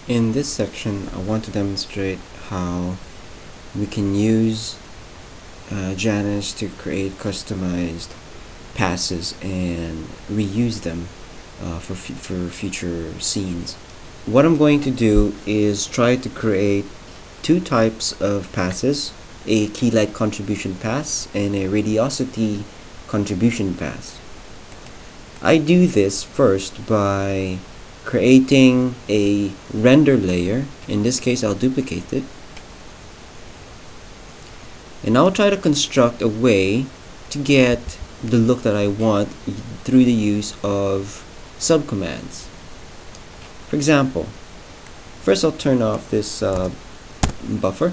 In this section, I want to demonstrate how we can use Janus to create customized passes and reuse them for future scenes. What I'm going to do is try to create two types of passes, a key light contribution pass and a radiosity contribution pass. I do this first by creating a render layer. In this case, I'll duplicate it, and I'll try to construct a way to get the look that I want through the use of subcommands. For example, first I'll turn off this buffer.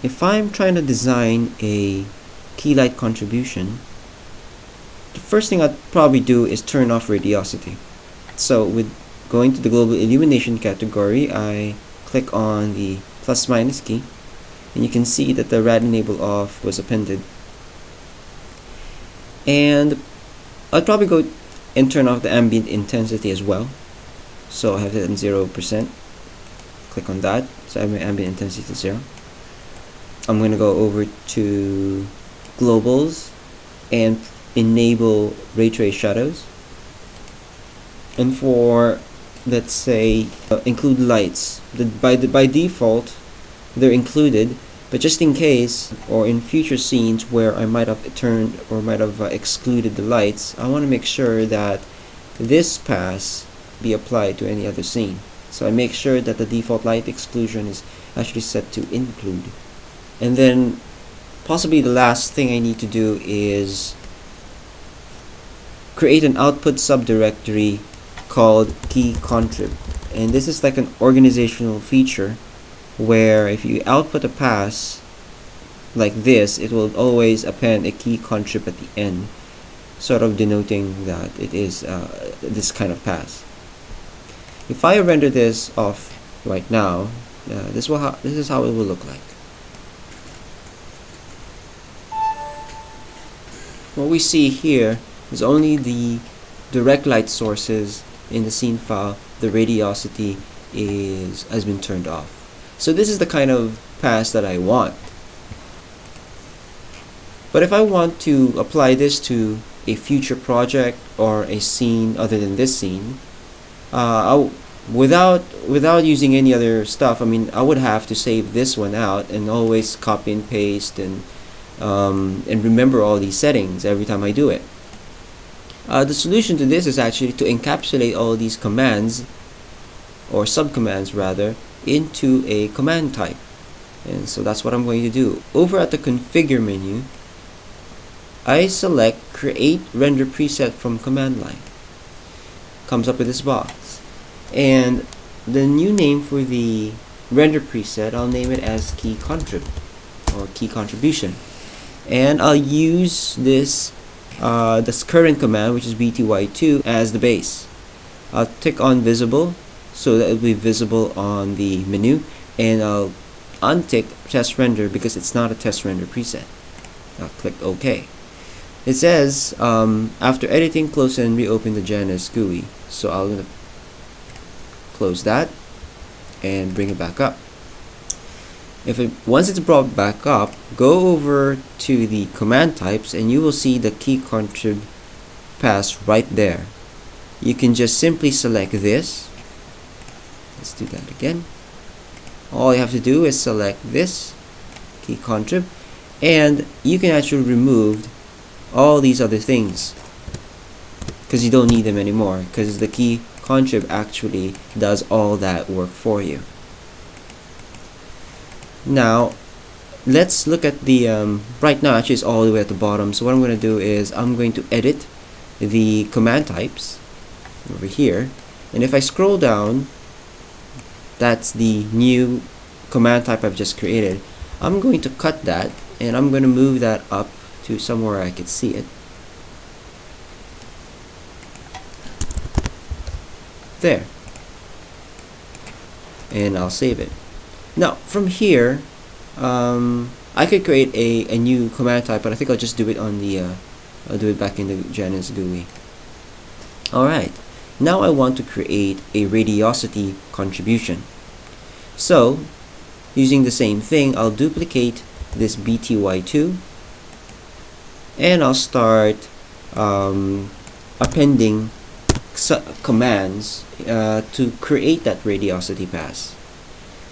If I'm trying to design a key light contribution, the first thing I'd probably do is turn off radiosity. So with going to the global illumination category, I click on the plus minus key, and you can see that the rad enable off was appended. And I'll probably go and turn off the ambient intensity as well. So I have it on 0%. Click on that, so I have my ambient intensity to 0. I'm going to go over to globals and enable ray trace shadows. And for, let's say, include lights. By default, they're included, but just in case, or in future scenes where I might have turned or might have excluded the lights, I want to make sure that this pass be applied to any other scene. So I make sure that the default light exclusion is actually set to include. And then possibly the last thing I need to do is create an output subdirectory called key contrib, and this is like an organizational feature where if you output a pass like this, it will always append a key contrib at the end, sort of denoting that it is this kind of pass. If I render this off right now, this is how it will look like. What we see here is only the direct light sources in the scene file. The radiosity has been turned off. So this is the kind of pass that I want. But if I want to apply this to a future project or a scene other than this scene, without using any other stuff, I would have to save this one out and always copy and paste and remember all these settings every time I do it. The solution to this is actually to encapsulate all these commands, or subcommands rather, into a command type. And so that's what I'm going to do. Over at the configure menu, I select create render preset from command line. Comes up with this box. And the new name for the render preset, I'll name it as key contrib or key contribution. And I'll use this current command, which is bty2, as the base. I'll tick on visible so that it will be visible on the menu, and I'll untick test render because it's not a test render preset. I'll click OK. It says after editing, close and reopen the Janus GUI. So I'll close that and bring it back up. Once it's brought back up, go over to the command types and you will see the key contrib pass right there. You can just simply select this. Let's do that again. All you have to do is select this key contrib, and you can actually remove all these other things because you don't need them anymore, because the key contrib actually does all that work for you. Now let's look at the right now actually it's all the way at the bottom. So what I'm going to do is I'm going to edit the command types over here, and if I scroll down, that's the new command type I've just created. I'm going to cut that and I'm going to move that up to somewhere I can see it. There. And I'll save it. Now from here, I could create a new command type, but I think I'll just do it on the I'll do it back in the Janus GUI. Alright, Now I want to create a radiosity contribution. So using the same thing, I'll duplicate this BTY2 and I'll start appending commands to create that radiosity pass.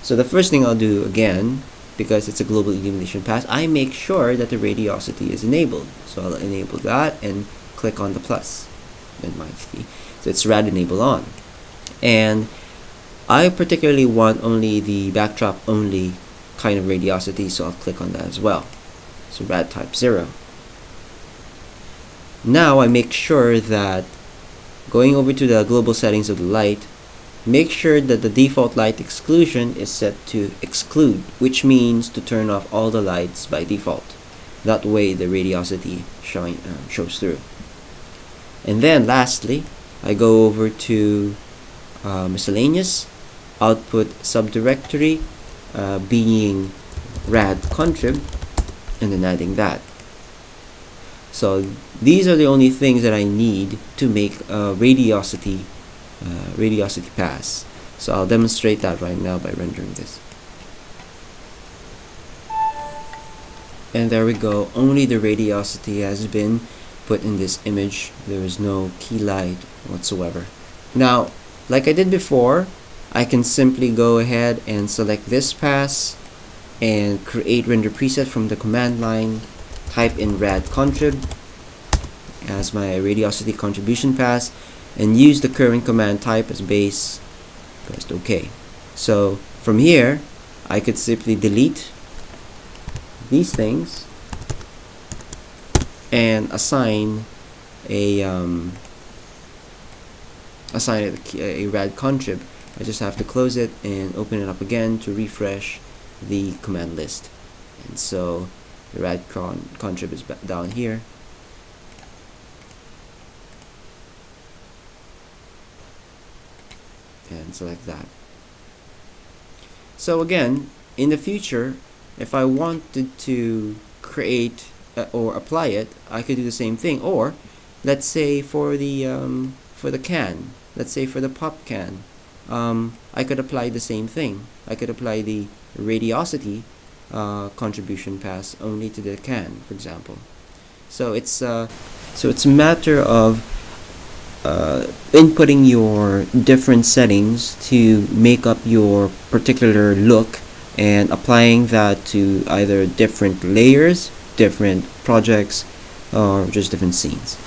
So the first thing I'll do, again, because it's a global illumination pass, I make sure that the radiosity is enabled. So I'll enable that and click on the plus. So it's rad enable on. And I particularly want only the backdrop only kind of radiosity, so I'll click on that as well. So rad type 0. Now I make sure that going over to the global settings of the light, make sure that the default light exclusion is set to exclude, which means to turn off all the lights by default. That way the radiosity shows through. And then lastly, I go over to miscellaneous, output subdirectory being rad contrib, and then adding that. So these are the only things that I need to make a radiosity pass. So I'll demonstrate that right now by rendering this. And there we go. Only the radiosity has been put in this image. There is no key light whatsoever. Now, like I did before, I can simply go ahead and select this pass and create render preset from the command line, type in rad contrib as my radiosity contribution pass, and use the current command type as base, pressed OK. So from here I could simply delete these things and assign a rad contrib. I just have to close it and open it up again to refresh the command list. And so the rad contrib is down here. And select that. So again, in the future, if I wanted to create or apply it, I could do the same thing. Or let's say for the can, let's say for the pop can, I could apply the same thing. I could apply the radiosity contribution pass only to the can, for example. So it's a matter of inputting your different settings to make up your particular look and applying that to either different layers, different projects, or just different scenes.